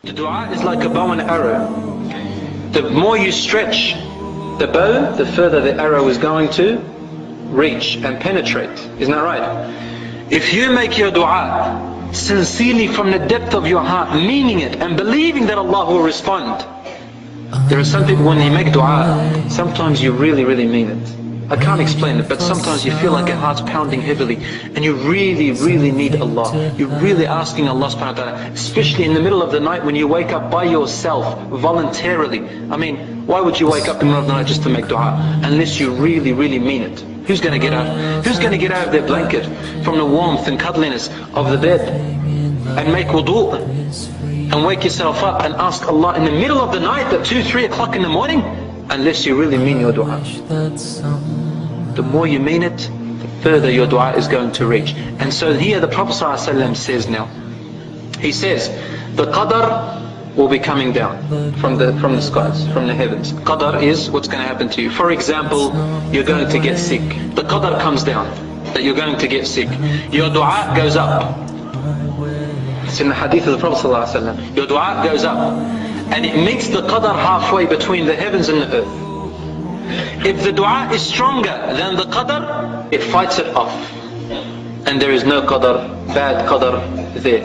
The dua is like a bow and arrow. The more you stretch the bow, the further the arrow is going to reach and penetrate. Isn't that right? If you make your dua sincerely from the depth of your heart, meaning it and believing that Allah will respond. There are some people when they make dua, sometimes you really mean it. I can't explain it, but sometimes you feel like your heart's pounding heavily and you really need Allah. You're really asking Allah subhanahu wa ta'ala, especially in the middle of the night when you wake up by yourself, voluntarily. I mean, why would you wake up in the middle of the night just to make dua? Unless you really mean it. Who's going to get out? Who's going to get out of their blanket from the warmth and cuddliness of the bed and make wudu and wake yourself up and ask Allah in the middle of the night at 2-3 o'clock in the morning? Unless you really mean your dua. The more you mean it, the further your dua is going to reach. And so here the Prophet ﷺ says now, he says, the qadar will be coming down from the skies, from the heavens. Qadar is what's going to happen to you. For example, you're going to get sick. The qadar comes down, that you're going to get sick. Your dua goes up. It's in the hadith of the Prophet ﷺ. Your dua goes up. And it meets the qadar halfway between the heavens and the earth. If the dua is stronger than the qadar, it fights it off. And there is no qadar, bad qadar there.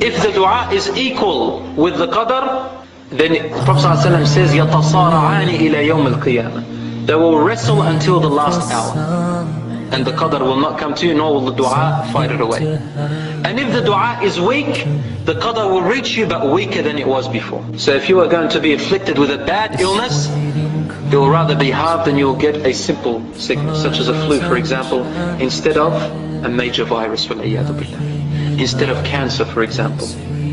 If the dua is equal with the qadar, then the Prophet ﷺ says, يَتَصَارَعَانِ إِلَى يَوْمِ الْقِيَامَةِ. They will wrestle until the last hour. And the qadar will not come to you, nor will the dua fight it away. And if the dua is weak, the qadar will reach you, but weaker than it was before. So if you are going to be afflicted with a bad illness, it will rather be halved and you'll get a simple sickness, such as a flu, for example, instead of a major virus, instead of cancer, for example.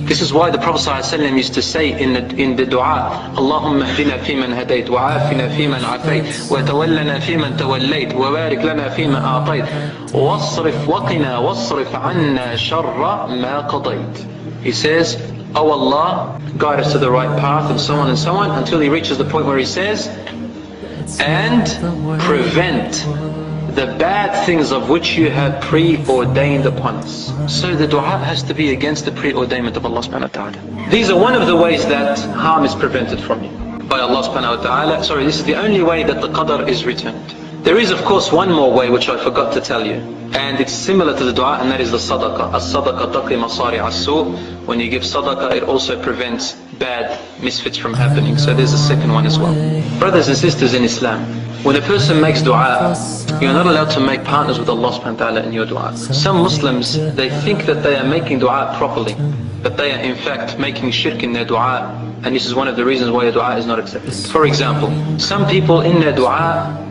This is why the Prophet ﷺ used to say in the dua, Allahumma hdina fi man hadayt, wa afina fi man afayt, wa tawallana fi man tawallayt, wa barik lana fi man a'tayt, wasrif anna sharra ma qadayt. He says, oh Allah, guide us to the right path, and so on, until he reaches the point where he says, and prevent the bad things of which you have preordained upon us. So the dua has to be against the preordainment of Allah subhanahu wa ta'ala. These are one of the ways that harm is prevented from you by Allah subhanahu wa ta'ala. Sorry, this is the only way that the qadar is returned. There is of course one more way which I forgot to tell you, and it's similar to the dua, and that is the sadaqah. As-sadaqah taqi masari as-su'. When you give sadaqah, it also prevents bad misfits from happening. So there's a second one as well. Brothers and sisters in Islam, when a person makes dua, you're not allowed to make partners with Allah subhanahu wa ta'ala in your dua. Some Muslims, they think that they are making dua properly, but they are in fact making shirk in their dua, and this is one of the reasons why your dua is not accepted. For example, some people in their dua,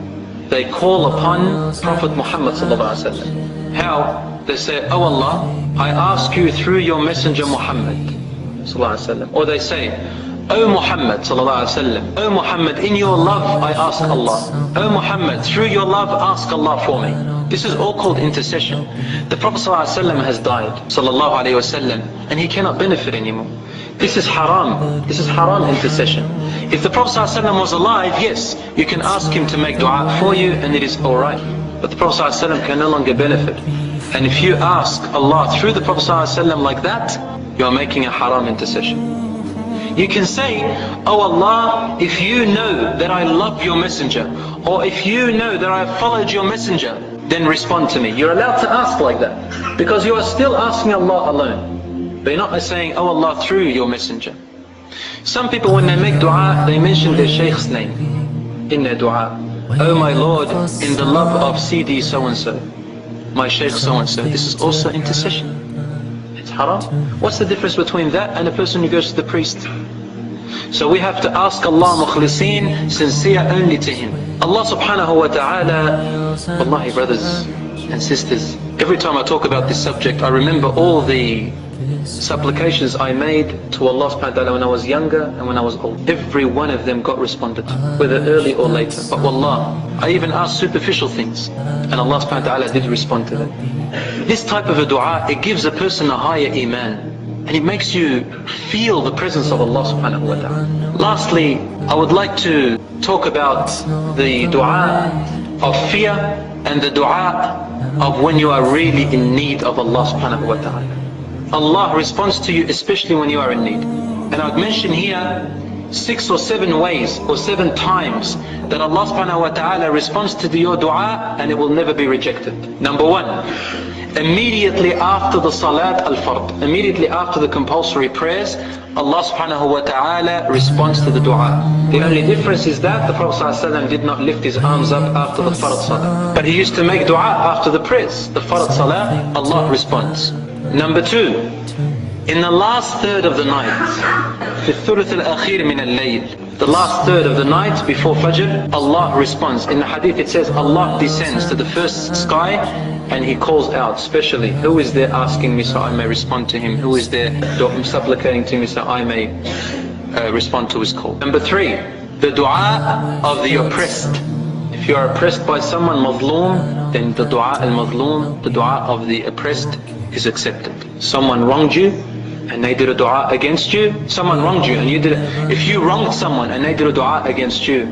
they call upon Prophet Muhammad sallallahu alaihi wasallam. How? They say, oh Allah, I ask you through your messenger Muhammad sallallahu alaihi wasallam. Or they say, oh Muhammad sallallahu alaihi wasallam, oh Muhammad, in your love I ask Allah. Oh Muhammad, through your love ask Allah for me. This is all called intercession. The Prophet sallallahu alaihi wasallam has died sallallahu alaihi wasallam, and he cannot benefit anymore. This is haram. This is haram intercession. If the Prophet ﷺ was alive, yes, you can ask him to make dua for you and it is alright. But the Prophet ﷺ can no longer benefit. And if you ask Allah through the Prophet ﷺ like that, you are making a haram intercession. You can say, oh Allah, if you know that I love your messenger, or if you know that I have followed your messenger, then respond to me. You're allowed to ask like that, because you are still asking Allah alone. But you're not saying, oh Allah, through your messenger. Some people when they make dua, they mention their shaykh's name in their dua. Oh my Lord, in the love of CD so-and-so, my shaykh so-and-so. This is also intercession. It's haram. What's the difference between that and a person who goes to the priest? So we have to ask Allah mukhliseen, sincere only to Him. Allah subhanahu wa ta'ala, wallahi brothers and sisters, every time I talk about this subject, I remember all the supplications I made to Allah subhanahu wa ta'ala when I was younger and when I was old. Every one of them got responded to, whether early or later. But wallah, I even asked superficial things and Allah subhanahu wa ta'ala did respond to them. This type of a dua, it gives a person a higher iman, and it makes you feel the presence of Allah subhanahu wa ta'ala. Lastly, I would like to talk about the dua of fear and the dua of when you are really in need of Allah subhanahu wa ta'ala. Allah responds to you, especially when you are in need. And I'd mention here 6 or 7 ways or 7 times that Allah subhanahu wa ta'ala responds to your dua and it will never be rejected. Number 1, immediately after the salat al-fard, immediately after the compulsory prayers, Allah subhanahu wa ta'ala responds to the dua. The only difference is that the Prophet ﷺ did not lift his arms up after the fard salah, but he used to make dua after the prayers. The fard salah, Allah responds. Number 2, in the last third of the night, في الثلث الأخير من الليل, the last third of the night before Fajr, Allah responds. In the hadith it says Allah descends to the first sky and He calls out specially, who is there asking me so I may respond to him? Who is there supplicating to me so I may respond to his call? Number 3, the dua of the oppressed. If you are oppressed by someone, mazloom, then the dua al-mazloom, the dua of the oppressed, is accepted. Someone wronged you and they did a dua against you. Someone wronged you and you did it. If you wronged someone and they did a dua against you,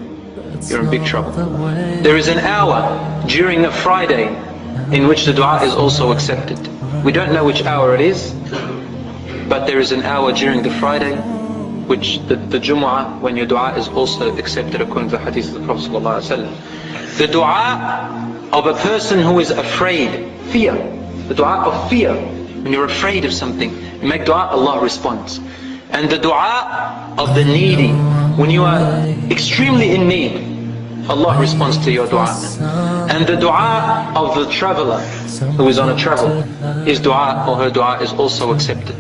you're in big trouble. There is an hour during a Friday in which the dua is also accepted. We don't know which hour it is, but there is an hour during the Friday which the Jumu'ah, when your dua is also accepted according to the hadith of the Prophet ﷺ. The dua of a person who is afraid, fear, the dua of fear, when you're afraid of something, you make dua, Allah responds. And the dua of the needy, when you are extremely in need, Allah responds to your dua. And the dua of the traveler who is on a travel, his dua or her dua is also accepted.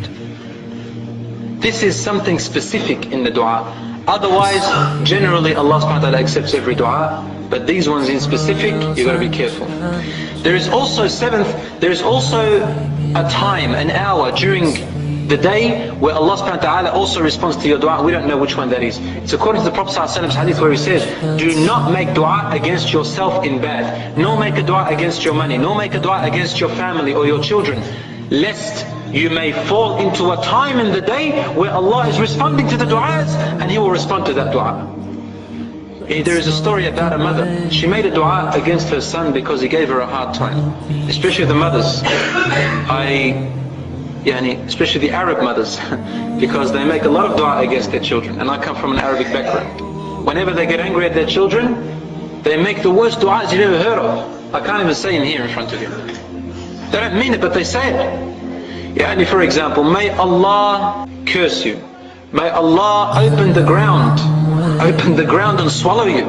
This is something specific in the dua. Otherwise, generally Allah subhanahu wa ta'ala accepts every dua, but these ones in specific, you've got to be careful. There is also there is also a time, an hour during the day where Allah subhanahu wa ta'ala also responds to your dua. We don't know which one that is. It's according to the Prophet ﷺ's hadith where he says, do not make dua against yourself in bad, nor make a dua against your money, nor make a dua against your family or your children, lest you may fall into a time in the day where Allah is responding to the du'as and He will respond to that dua. There is a story about a mother. She made a dua against her son because he gave her a hard time. Especially the mothers. Especially the Arab mothers, because they make a lot of dua against their children. And I come from an Arabic background. Whenever they get angry at their children, they make the worst du'as you've ever heard of. I can't even say them here in front of you. They don't mean it, but they say it. For example, may Allah curse you. May Allah open the ground and swallow you.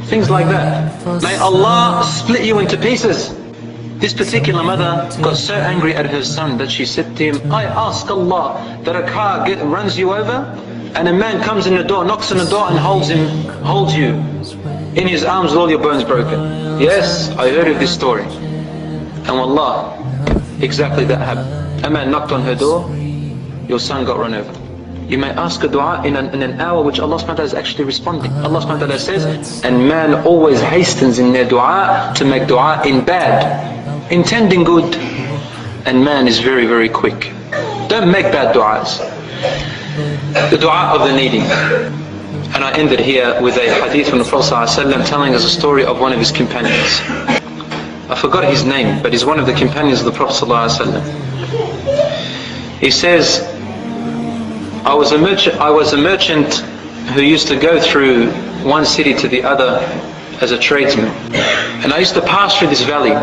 Things like that. May Allah split you into pieces. This particular mother got so angry at her son that she said to him, I ask Allah that a car runs you over and a man comes in the door, knocks on the door and holds you in his arms with all your bones broken. Yes, I heard of this story. And wallah, exactly that happened. A man knocked on her door, your son got run over. You may ask a dua in an hour which Allah subhanahu wa ta'ala is actually responding. Allah subhanahu wa ta'ala says, and man always hastens in their dua to make dua in bad, intending good. And man is very, very quick. Don't make bad du'as. The dua of the needy. And I ended here with a hadith from the Prophet ﷺ telling us a story of one of his companions. I forgot his name, but he's one of the companions of the Prophet ﷺ. He says, I was a merchant who used to go through one city to the other as a tradesman. And I used to pass through this valley.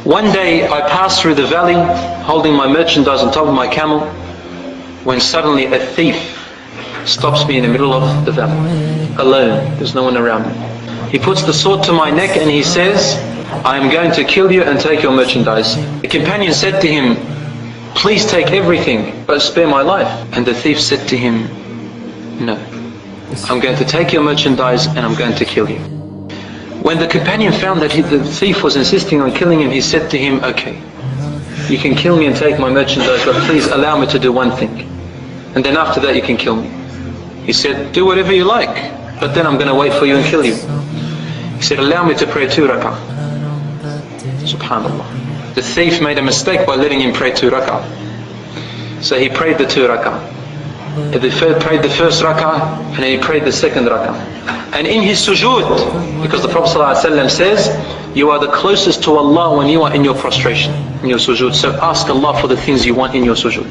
One day I passed through the valley holding my merchandise on top of my camel, when suddenly a thief stops me in the middle of the valley, alone. There's no one around me. He puts the sword to my neck and he says, I am going to kill you and take your merchandise. The companion said to him, please take everything, but spare my life. And the thief said to him, no, I'm going to take your merchandise and I'm going to kill you. When the companion found that the thief was insisting on killing him, he said to him, okay, you can kill me and take my merchandise, but please allow me to do one thing. And then after that you can kill me. He said, do whatever you like, but then I'm going to wait for you and kill you. He said, allow me to pray 2 rak'ah. Subhanallah. The thief made a mistake by letting him pray 2 rak'ah. So he prayed the 2 rak'ah. He prayed the first rak'ah and then he prayed the second rak'ah. And in his sujood, because the Prophet ﷺ says, you are the closest to Allah when you are in your prostration, in your sujood. So ask Allah for the things you want in your sujood.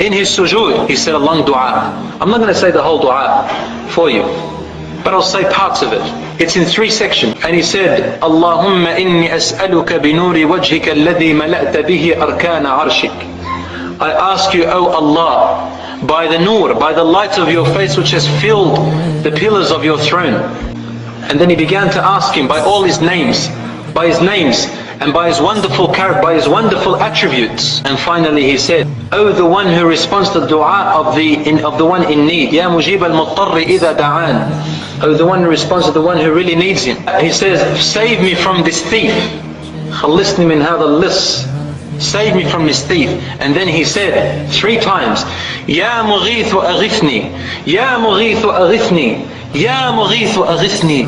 In his sujood, he said a long dua. I'm not going to say the whole dua for you, but I'll say parts of it. It's in 3 sections. And he said, Allahumma inni as'aluka binuri wajhika alladhi mala'ta bihi arkana arshik. I ask you, O Allah, by the nur, by the light of your face which has filled the pillars of your throne. And then he began to ask him by all his names, and by his wonderful character, by his wonderful attributes. And finally he said, O the one who responds to the dua of the one in need, Ya mujib al-muttarri idha da'an. O the one who responds to the one who really needs him. He says, save me from this thief. Khalisni min hadha al-liss. Save me from this thief. And then he said 3 times, Ya mughithu aghithni, Ya mughithu aghithni, Ya mughithu aghithni.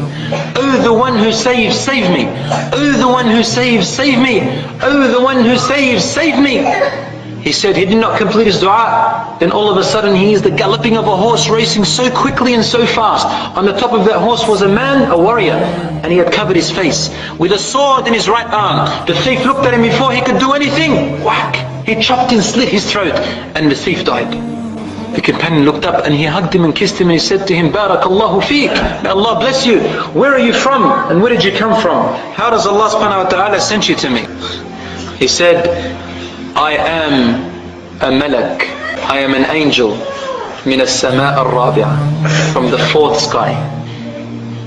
Oh the one who saves, save me. Oh the one who saves, save me. Oh the one who saves, save me. He said he did not complete his dua. Then all of a sudden he is the galloping of a horse racing so quickly and so fast. On the top of that horse was a man, a warrior, and he had covered his face with a sword in his right arm. The thief looked at him before he could do anything. Whack! He chopped and slit his throat, and the thief died. The companion looked up and he hugged him and kissed him and he said to him, Barakallahu feek, may Allah bless you. Where are you from and where did you come from? How does Allah subhanahu wa ta'ala send you to me? He said, I am a malak, I am an angel, min as-sama' al-rabi'a, from the 4th sky.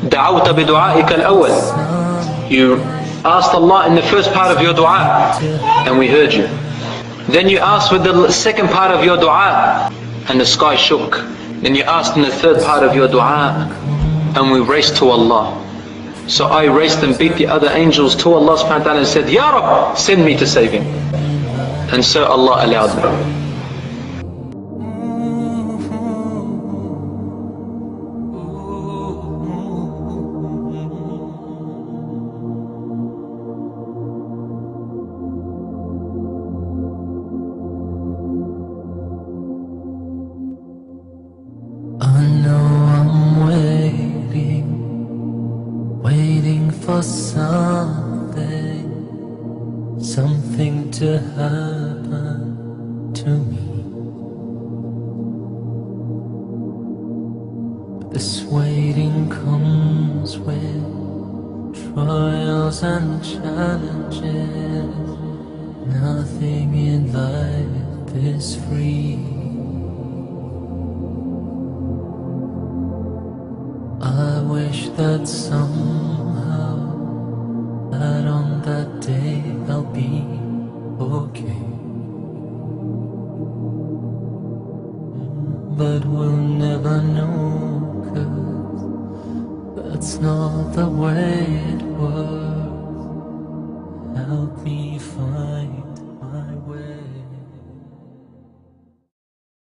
Da'awta bi du'a'ika al-awwal. You asked Allah in the first part of your dua, and we heard you. Then you asked with the second part of your dua, and the sky shook. Then you asked in the third part of your dua, and we raced to Allah. So I raced and beat the other angels to Allah subhanahu wa ta'ala and said, Ya Rabb, send me to save him. And so Allah allowed me. I know I'm waiting for something to happen to me. But this waiting comes with trials and challenges. Nothing in life is free. I wish that somehow that on that day I'll be okay. But we'll never know, 'cause that's not the way it